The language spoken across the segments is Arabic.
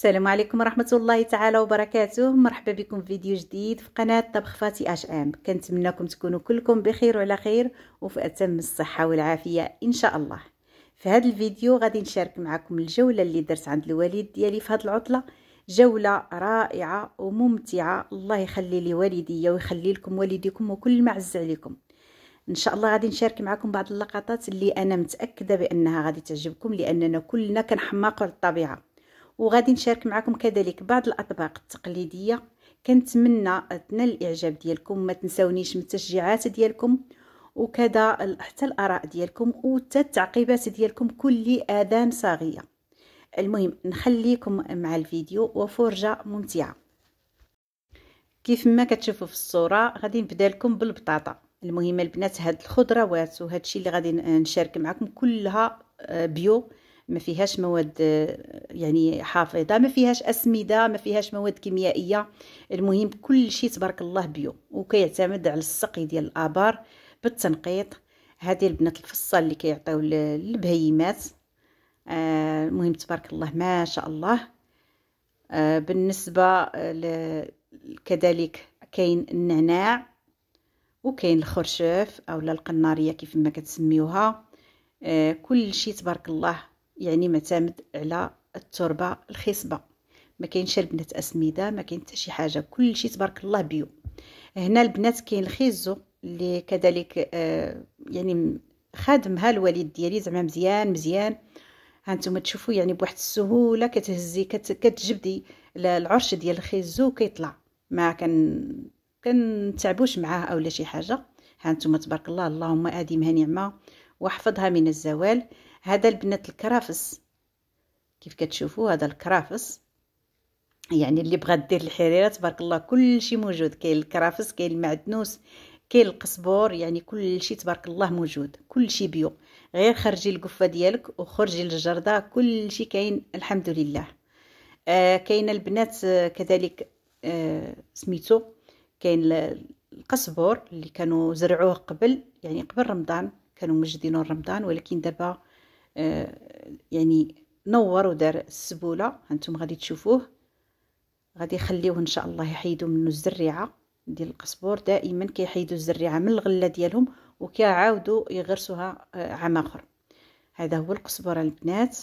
السلام عليكم ورحمة الله تعالى وبركاته. مرحبا بكم في فيديو جديد في قناة طبخ فاتي اش ام. كنتمنىكم تكونوا كلكم بخير وعلى خير وفي اتم الصحة والعافية ان شاء الله. في هذا الفيديو غادي نشارك معكم الجولة اللي درت عند الوالد ديالي في هذه العطلة. جولة رائعة وممتعة، الله يخلي لي والديا ويخلي لكم والديكم وكل ما عز عليكم. ان شاء الله غادي نشارك معكم بعض اللقطات اللي انا متأكدة بانها غادي تعجبكم، لاننا كلنا كنحماقوا على الطبيعة. وغادي نشارك معكم كذلك بعض الاطباق التقليديه. كنتمنى تنال الاعجاب ديالكم، ما تنساونيش من التشجيعات ديالكم وكذا حتى الاراء ديالكم وحتى التعقيبات ديالكم، كل اذان صاغيه. المهم نخليكم مع الفيديو وفرجه ممتعه. كيف ما كتشوفوا في الصوره غادي نبدا لكم بالبطاطا. المهم البنات هاد الخضروات وهذا الشيء اللي غادي نشارك معكم كلها بيو، ما فيهاش مواد يعني حافظه، ما فيهاش اسمده، ما فيهاش مواد كيميائيه. المهم كل شيء تبارك الله بيو، وكيعتمد على السقي ديال الابار بالتنقيط. هذه البنات الفصال اللي كيعطيو للبهيمات. المهم تبارك الله ما شاء الله. بالنسبه كذلك كاين النعناع وكاين الخرشاف اولا القناريه كيف ما كتسميوها. كل شيء تبارك الله يعني معتمد على التربه الخصبه، ما كاينش البنات اسمده، ما كاين حتى شي حاجه، كل شيء تبارك الله بيو. هنا البنات كاين الخيزو اللي كذلك يعني خادمها الوالد ديالي زعما مزيان مزيان. هانتوما تشوفوا يعني بواحد السهوله كتهزي كتجبدي العرش ديال الخيزو كيطلع، ما كنتعبوش معاه اولا شي حاجه. هانتوما تبارك الله اللهم اديمها نعمه واحفظها من الزوال. هذا البنات الكرافس كيف كتشوفوا، هذا الكرافس يعني اللي بغات دير الحريره تبارك الله كل شيء موجود. كاين الكرافس، كاين المعدنوس، كاين القزبور، يعني كل شيء تبارك الله موجود، كل شيء بيو. غير خرجي القفه ديالك وخرجي للجرده، كل شيء كاين الحمد لله. كاين البنات كذلك سميتو كاين القزبور اللي كانوا زرعوه قبل، يعني قبل رمضان كانوا مجدينه رمضان، ولكن دابا يعني نور ودار السبوله. هانتم غادي تشوفوه، غادي يخليوه ان شاء الله يحيدوا منه الزريعه ديال القزبور. دائما كيحيدوا الزريعه من الغله ديالهم وكيعاودوا يغرسوها عام اخر. هذا هو القزبور البنات.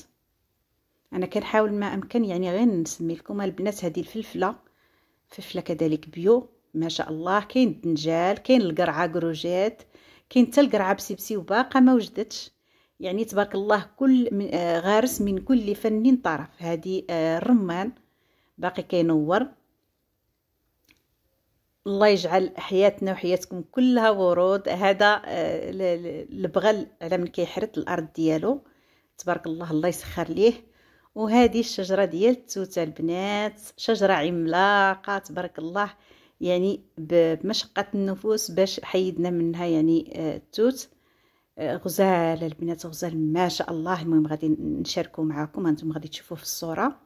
انا كنحاول ما امكن يعني غير نسمي لكم البنات. هذه فلفله كذلك بيو ما شاء الله. كاين الدنجال، كاين القرعه قروجات، كاين حتى القرعه بسيبسي وباقا ما وجدتش. يعني تبارك الله كل غارس من كل فن طرف. هذه الرمان باقي كينور. الله يجعل حياتنا وحياتكم كلها ورود. هذا البغل على من كيحرث الارض ديالو تبارك الله، الله يسخر ليه. وهذه الشجره ديال التوته البنات، شجره عملاقه تبارك الله، يعني بمشقه النفوس باش حيدنا منها يعني التوت. غزال البنات، غزال ما شاء الله. المهم غادي نشاركو معكم، انتم غادي تشوفوه في الصوره.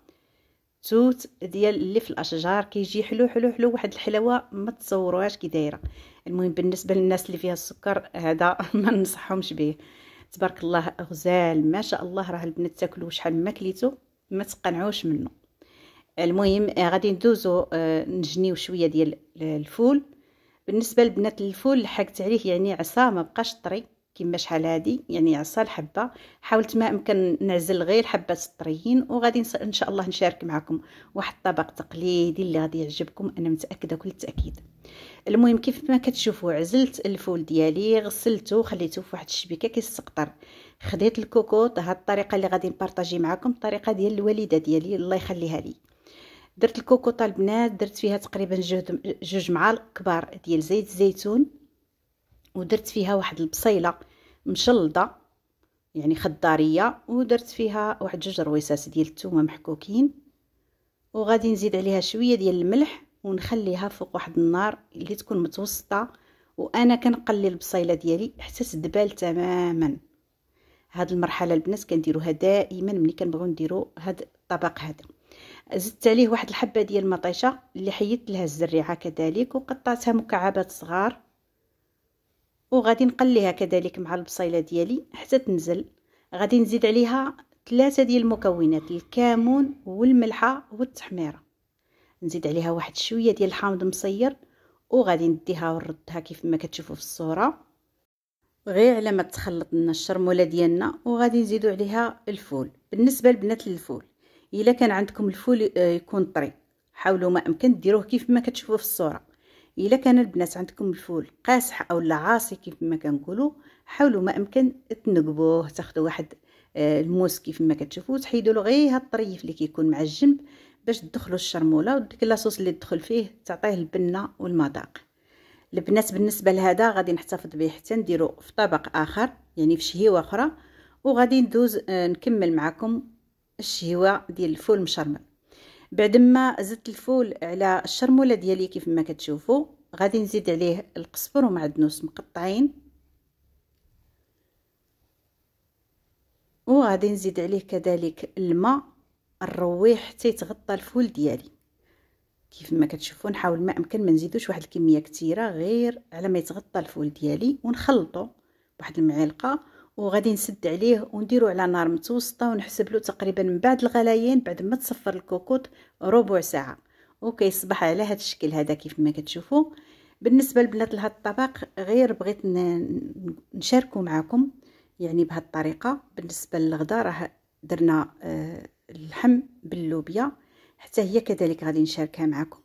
توت ديال اللي في الاشجار كيجي حلو حلو حلو، واحد الحلاوه ما تصوروهاش كي دايره. المهم بالنسبه للناس اللي فيها السكر هذا ما ننصحهمش به. تبارك الله غزال ما شاء الله، راه البنات تاكلوا شحال ما كليتو ما تقنعوش منه. المهم غادي ندوزو نجنيو شويه ديال الفول. بالنسبه للبنات الفول لحقت عليه يعني عصا، ما بقاش طري كما شحال هادي، يعني عصا الحبه. حاولت ما امكن نعزل غير الحبات الطريين. وغادي ان شاء الله نشارك معكم واحد الطبق تقليدي اللي غادي يعجبكم، انا متاكده كل التاكيد. المهم كيف ما كتشوفوا عزلت الفول ديالي، غسلته خليته في واحد الشبيكه كيستقطر. خديت الكوكوط، هاد الطريقه اللي غادي نبارطاجي معكم الطريقه ديال الوالده ديالي الله يخليها لي. درت الكوكوطه البنات، درت فيها تقريبا جوج معالق كبار ديال زيت الزيتون، ودرت فيها واحد البصيله مشلضه يعني خضاريه، ودرت فيها واحد جوج رويسات ديال الثومه محكوكين، وغادي نزيد عليها شويه ديال الملح ونخليها فوق واحد النار اللي تكون متوسطه. وانا كنقلي البصيله ديالي حتى تدبال تماما. هاد المرحله البنات كنديروها دائما ملي كنبغيو نديرو هاد الطبق هذا. زدت عليه واحد الحبه ديال المطيشه اللي حيدت لها الزريعه كذلك وقطعتها مكعبات صغار، وغادي نقليها كذلك مع البصيله ديالي حتى تنزل. غادي نزيد عليها 3 ديال المكونات: الكمون والملحه والتحميره. نزيد عليها واحد شويه ديال الحامض مصير، وغادي نديها ونردها كيف ما كتشوفوا في الصوره، غير على ما تخلط لنا الشرموله ديالنا. وغادي نزيدوا عليها الفول. بالنسبه لبنات الفول، الا كان عندكم الفول يكون طري، حاولوا ما امكن ديروه كيف ما كتشوفوا في الصوره. الا كان البنات عندكم الفول قاصح او عاصي كيف ما كنقولوا، حاولوا ما امكن تنقبوه، تاخذوا واحد الموس كيف ما كتشوفوا، تحيدوا له غير هاد الطريف اللي كيكون مع الجنب باش تدخلوا الشرموله، وديك لاصوص اللي تدخل فيه تعطيه البنه والمذاق. البنات بالنسبه لهذا غادي نحتفظ به حتى نديرو في طبق اخر، يعني في شهيوه اخرى، وغادي ندوز نكمل معكم الشهيوه ديال الفول مشرمل. بعد ما زدت الفول على الشرموله ديالي كيف ما كتشوفوا، غادي نزيد عليه القزبر ومعدنوس مقطعين، وغادي نزيد عليه كذلك الماء الرويح حتى يتغطى الفول ديالي. كيف ما كتشوفوا نحاول ما امكن ما نزيدوش واحد الكميه كثيره، غير على ما يتغطى الفول ديالي، ونخلطه بواحد المعلقه، وغادي نسد عليه ونديرو على نار متوسطه، ونحسب له تقريبا من بعد الغليان بعد ما تصفر الكوكوط ربع ساعه، وكيصبح على هذا الشكل هذا كيف ما كتشوفوا. بالنسبه لبنات لهذا الطبق غير بغيت نشاركه معكم يعني بهذه الطريقه. بالنسبه للغدا راه درنا اللحم باللوبيا، حتى هي كذلك غادي نشاركها معكم.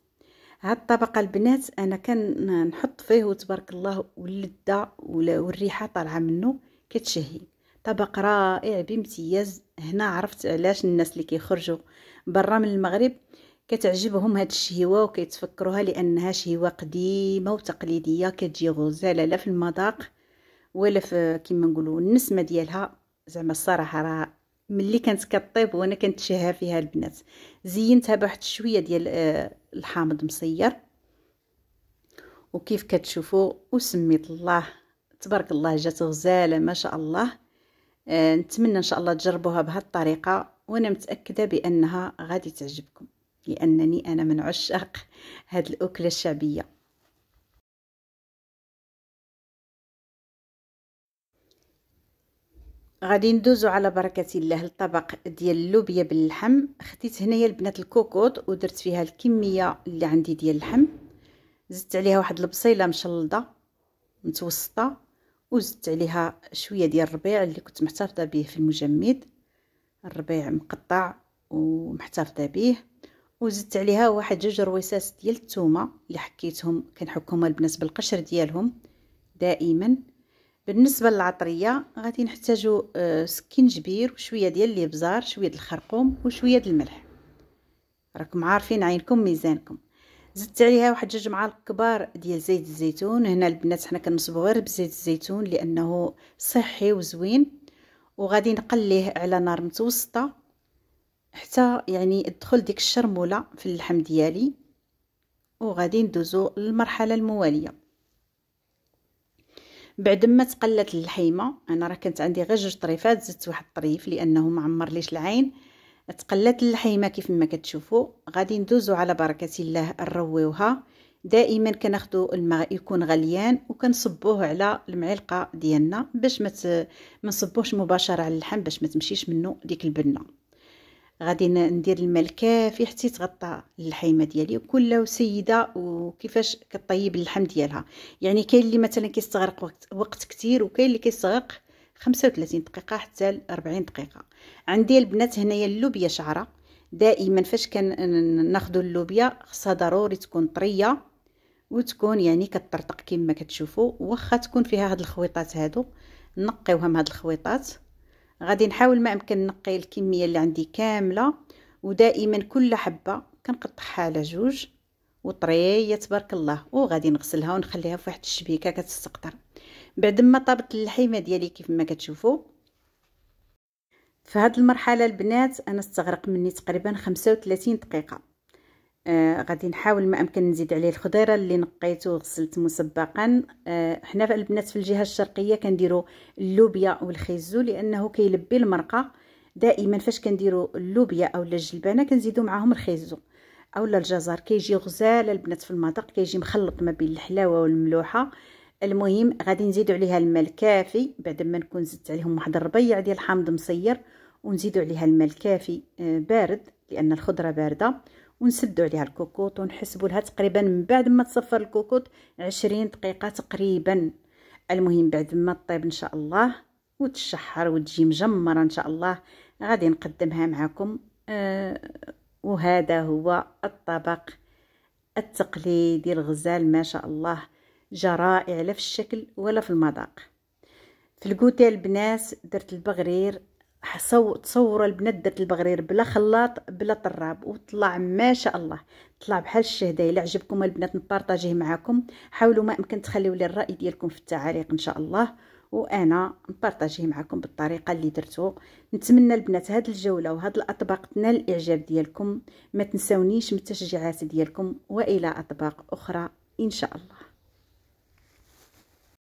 هاد الطبق البنات انا كان نحط فيه وتبارك الله واللذه والريحه طالعه منه كتشهي. طبق رائع بامتياز. هنا عرفت علاش الناس اللي كيخرجوا برا من المغرب كتعجبهم هاد الشهيوه وكيتفكروها، لانها شهيوه قديمه وتقليديه كتجي غزاله لا في المذاق ولا في كيما نقولوا النسمه ديالها. زعما الصراحه راه ملي كانت كطيب وانا كنت شاهه فيها البنات. زينتها بواحد شويه ديال الحامض مصير، وكيف كتشوفوا وسميت الله تبارك الله جات غزاله ما شاء الله. نتمنى ان شاء الله تجربوها بهذه الطريقه، وانا متاكده بانها غادي تعجبكم، لانني انا من عشاق هذه الاكله الشعبيه. غادي ندوزو على بركه الله الطبق ديال اللوبيا باللحم. خديت هنايا البنات الكوكوط ودرت فيها الكميه اللي عندي ديال اللحم، زدت عليها واحد البصيله مشلضه متوسطه، وزدت عليها شويه ديال الربيع اللي كنت محتفظه به في المجمد، الربيع مقطع ومحتفظه به، وزدت عليها واحد 2 رويسات ديال الثومه اللي حكيتهم كنحكهم البنات بالقشر ديالهم دائما. بالنسبه للعطريه غادي نحتاجو سكينجبير وشويه ديال الابزار، شويه ديال الخرقوم وشويه ديال الملح، راكم عارفين عينكم ميزانكم. زدت عليها واحد 2 معالق كبار ديال زيت الزيتون. هنا البنات حنا كنصبوا غير بزيت الزيتون لانه صحي وزوين، وغادي نقليه على نار متوسطه حتى يعني تدخل ديك الشرموله في اللحم ديالي، وغادي ندوزو للمرحله المواليه. بعد ما تقلت اللحيمه، انا راه كانت عندي غير 2 طريفات، زدت واحد الطريف لانه ما عمرليش العين. تقلت اللحيمه كيف ما كتشوفوا. غادي ندوزو على بركه الله نرويوها. دائما كناخذوا الماء يكون غليان وكنصبوه على المعلقه ديالنا باش ما نصبوهش مباشره على اللحم باش ما تمشيش منه ديك البنه. غادي ندير الماء الكافي حتى يتغطى اللحيمه ديالي، وكل سيده وكيفاش كطيب اللحم ديالها. يعني كاين اللي مثلا كيستغرق وقت كتير، وكاين اللي كيستغرق 35 دقيقه حتى 40 دقيقه. عندي البنات هنايا اللوبيا شعره. دائما فاش ناخذوا اللوبيا خصها ضروري تكون طريه وتكون يعني كتطرطق كما كتشوفوا، واخا تكون فيها هاد الخويطات هادو نقيوها من هاد الخويطات. غادي نحاول ما امكن نقي الكميه اللي عندي كامله، ودائما كل حبه كنقطعها على 2 وطريه تبارك الله، وغادي نغسلها ونخليها في واحد الشبيكه كتستقطر. بعد ما طابت اللحيمه ديالي كيف ما كتشوفوا، في هذه المرحله البنات انا استغرق مني تقريبا 35 دقيقه. غادي نحاول ما امكن نزيد عليه الخضيره اللي نقيته وغسلت مسبقا. حنا في البنات في الجهه الشرقيه كنديروا اللوبيا والخيزو لانه كيلبي المرقه. دائما فاش كنديروا اللوبيا او الجلبانه كنزيدوا معاهم الخيزو او الجزر، كيجي غزال البنات في المذاق، كيجي مخلط ما بين الحلاوه والملوحه. المهم غادي نزيدوا عليها الماء الكافي بعد ما نكون زدت عليهم واحد الربيع ديال الحامض مصير، ونزيدوا عليها الماء الكافي بارد لان الخضره بارده، ونسدوا عليها الكوكوط ونحسبوا لها تقريبا من بعد ما تصفر الكوكوط 20 دقيقه تقريبا. المهم بعد ما طيب ان شاء الله وتشحر وتجي مجمره ان شاء الله غادي نقدمها معكم. وهذا هو الطبق التقليدي الغزال، ما شاء الله جا رائع لا في الشكل ولا في المذاق. في الكوتي البنات درت البغرير، تصوروا البنات درت البغرير بلا خلاط بلا طراب وطلع ما شاء الله، طلع بحال الشهده. الا عجبكم البنات نبارطاجيه معكم، حاولوا ما امكن تخليوا لي الراي ديالكم في التعاليق ان شاء الله، وانا نبارطاجيه معكم بالطريقه اللي درتو. نتمنى البنات هاد الجوله وهاد الاطباق تنال الاعجاب ديالكم، ما تنساونيش من التشجيعات ديالكم، والى اطباق اخرى ان شاء الله.